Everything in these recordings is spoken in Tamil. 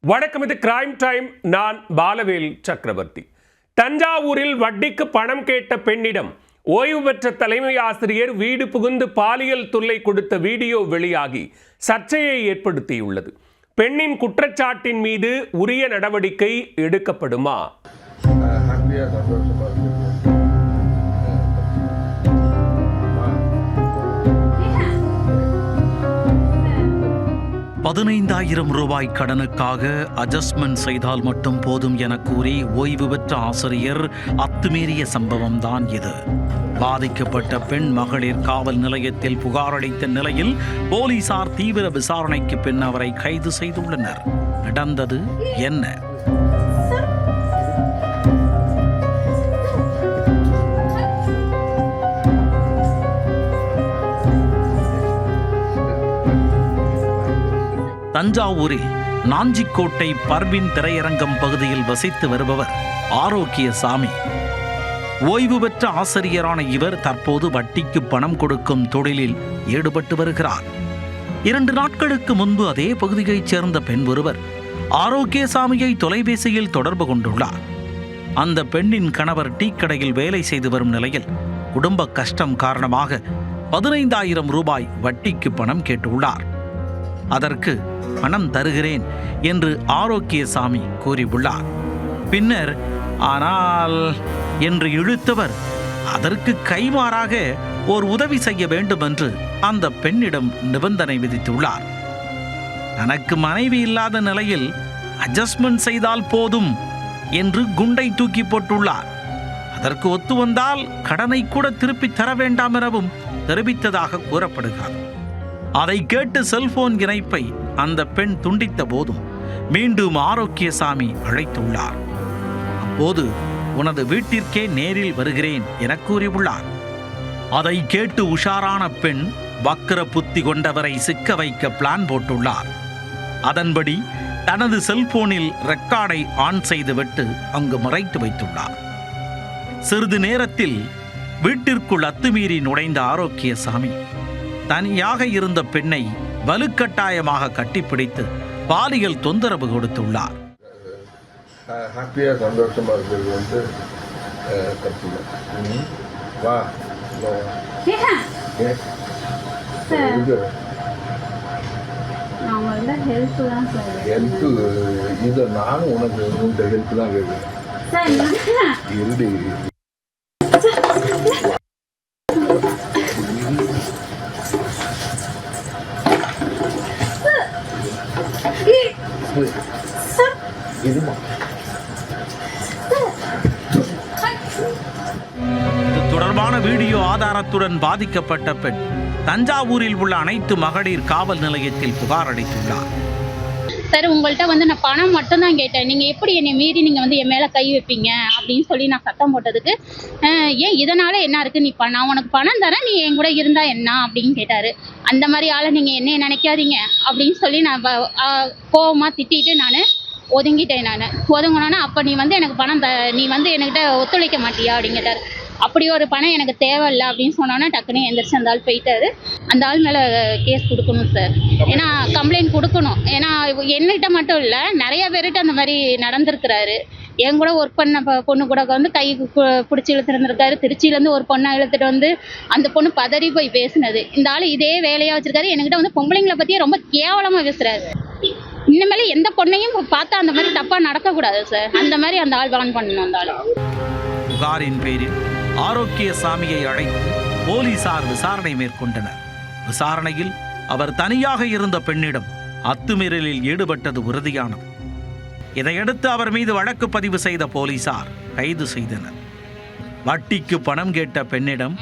வணக்கம், இது கிரைம் டைம். நான் பாலவேல் சக்கரவர்த்தி. தஞ்சாவூரில் வட்டிக்கு பணம் கேட்ட பெண்ணிடம் ஓய்வு பெற்ற தலைமை ஆசிரியர் வீடு புகுந்து பாலியல் தொல்லை கொடுத்த வீடியோ வெளியாகி சர்ச்சையை ஏற்படுத்தியுள்ளது. பெண்ணின் குற்றச்சாட்டின் மீது உரிய நடவடிக்கை எடுக்கப்படுமா? 15,000 ரூபாய் கடனுக்காக அட்ஜஸ்ட்மெண்ட் செய்தால் மட்டும் போதும் என கூறி ஓய்வு பெற்ற ஆசிரியர் அத்துமீறிய சம்பவம் தான் இது. பாதிக்கப்பட்ட பெண் மகளிர் காவல் நிலையத்தில் புகார் அளித்த நிலையில் போலீசார் தீவிர விசாரணைக்கு பின் அவரை கைது செய்துள்ளனர். நடந்தது என்ன? தஞ்சாவூரில் நாஞ்சிக்கோட்டை பர்வின் திரையரங்கம் பகுதியில் வசித்து வருபவர் ஆரோக்கியசாமி. ஓய்வு பெற்ற ஆசிரியரான இவர் தற்போது வட்டிக்கு பணம் கொடுக்கும் தொழிலில் ஈடுபட்டு வருகிறார். 2 நாட்களுக்கு முன்பு அதே பகுதியைச் சேர்ந்த பெண் ஒருவர் ஆரோக்கியசாமியை தொலைபேசியில் தொடர்பு கொண்டுள்ளார். அந்த பெண்ணின் கணவர் டீ கடையில் வேலை செய்து வரும் நிலையில் குடும்ப கஷ்டம் காரணமாக 15,000 ரூபாய் வட்டிக்கு பணம் கேட்டுள்ளார். அதற்கு பணம் தருகிறேன் என்று ஆரோக்கியசாமி கூறியுள்ளார். பின்னர் ஆனால் என்று இழுத்தவர் அதற்கு கைமாறாக ஓர் உதவி செய்ய வேண்டும் என்று அந்த பெண்ணிடம் நிபந்தனை விதித்துள்ளார். தனக்கு மனைவி இல்லாத நிலையில் அட்ஜஸ்ட்மெண்ட் செய்தால் போதும் என்று குண்டை தூக்கி போட்டுள்ளார். அதற்கு ஒத்து வந்தால் கடனை கூட திருப்பி தர வேண்டாம் எனவும் தெரிவித்ததாக கூறப்படுகிறது. அதை கேட்டு செல்போன் இணைப்பை அந்த பெண் துண்டித்த போதும் மீண்டும் ஆரோக்கியசாமி அழைத்துள்ளார். அப்போது உனது வீட்டிற்கே நேரில் வருகிறேன் என கூறியுள்ளார். அதை கேட்டு உஷாரான பெண் வக்கர புத்தி கொண்டவரை சிக்க வைக்க பிளான் போட்டுள்ளார். அதன்படி தனது செல்போனில் ரெக்கார்டை ஆன் செய்துவிட்டு அங்கு மறைத்து வைத்துள்ளார். சிறிது நேரத்தில் வீட்டிற்குள் அத்துமீறி நுழைந்த ஆரோக்கியசாமி தனியாக இருந்த பெண்ணை வலுக்கட்டாயமாக கட்டிப்பிடித்து பாலியல் தொந்தரவு கொடுத்துள்ளார். சந்தோஷமா இருக்கிறது இது நானும் உனக்கு ஹெல்ப் தான் கேட்குறேன். இது தொடர்பான வீடியோ ஆதாரத்துடன் பாதிக்கப்பட்ட பெண் தஞ்சாவூரில் உள்ள அனைத்து மகளிர் காவல் நிலையத்தில் புகார் அளித்துள்ளார். சார், உங்கள்கிட்ட நான் பணம் மட்டும்தான் கேட்டேன். நீங்கள் எப்படி என்னை மீறி நீங்கள் என் மேலே கை வைப்பீங்க அப்படின்னு சொல்லி நான் சத்தம் போட்டதுக்கு, ஏன் இதனால என்ன இருக்குது, நான் உனக்கு பணம் தரேன், நீ என் கூட இருந்தா என்ன அப்படின்னு கேட்டார். அந்த மாதிரி ஆளை நீங்கள் என்ன நினைக்காதீங்க அப்படின்னு சொல்லி நான் கோவமாக திட்டிட்டு நான் ஒதுங்கிட்டேன். ஒதுங்கினோன்னா அப்போ நீ எனக்கு பணம் நீ என்கிட்ட ஒத்துழைக்க மாட்டியா அப்படின்னு கேட்டார். அப்படி ஒரு பணம் எனக்கு தேவையில்லை அப்படின்னு சொன்னோன்னா டக்குன்னு எந்திரிச்சு அந்த ஆள் போயிட்டாரு. அந்த ஆள் மேலே கேஸ் கொடுக்கணும் சார். ஏன்னா கம்ப்ளைண்ட் கொடுக்கணும். ஏன்னா என்கிட்ட மட்டும் இல்லை, நிறைய பேர்கிட்ட அந்த மாதிரி நடந்திருக்கிறாரு. என் கூட ஒர்க் பண்ண பொண்ணு கூட கை பிடிச்சி இழுத்துருந்துருக்காரு. திருச்சியிலேருந்து ஒரு பொண்ணை இழுத்துட்டு அந்த பொண்ணு பதறி போய் பேசினது. இந்த ஆள் இதே வேலையாக வச்சிருக்காரு. என்கிட்ட பொம்பளைங்களை பற்றியே ரொம்ப கேவலமாக பேசுகிறாரு. இனிமேல எந்த பொண்ணையும் பார்த்தா அந்த மாதிரி தப்பாக நடக்கக்கூடாது சார். அந்த மாதிரி அந்த ஆள் வான் பண்ணணும். அந்த ஆள் புகாரின் பேரில் ஆரோக்கியசாமியை அழைத்து போலீசார் விசாரணை மேற்கொண்டனர். விசாரணையில் அவர் தனியாக இருந்த பெண்ணிடம் அத்துமீறலில் ஈடுபட்டது உறுதியானது. இதையடுத்து அவர் மீது வழக்கு பதிவு செய்த போலீசார் கைது செய்தனர். வட்டிக்கு பணம் கேட்ட பெண்ணிடம்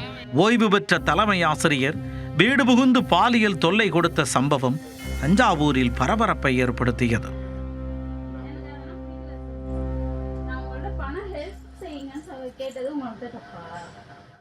ஓய்வு பெற்ற தலைமை ஆசிரியர் வீடு புகுந்து பாலியல் தொல்லை கொடுத்த சம்பவம் தஞ்சாவூரில் பரபரப்பை ஏற்படுத்தியது. கேட்டது உங்களுக்கு தப்பா?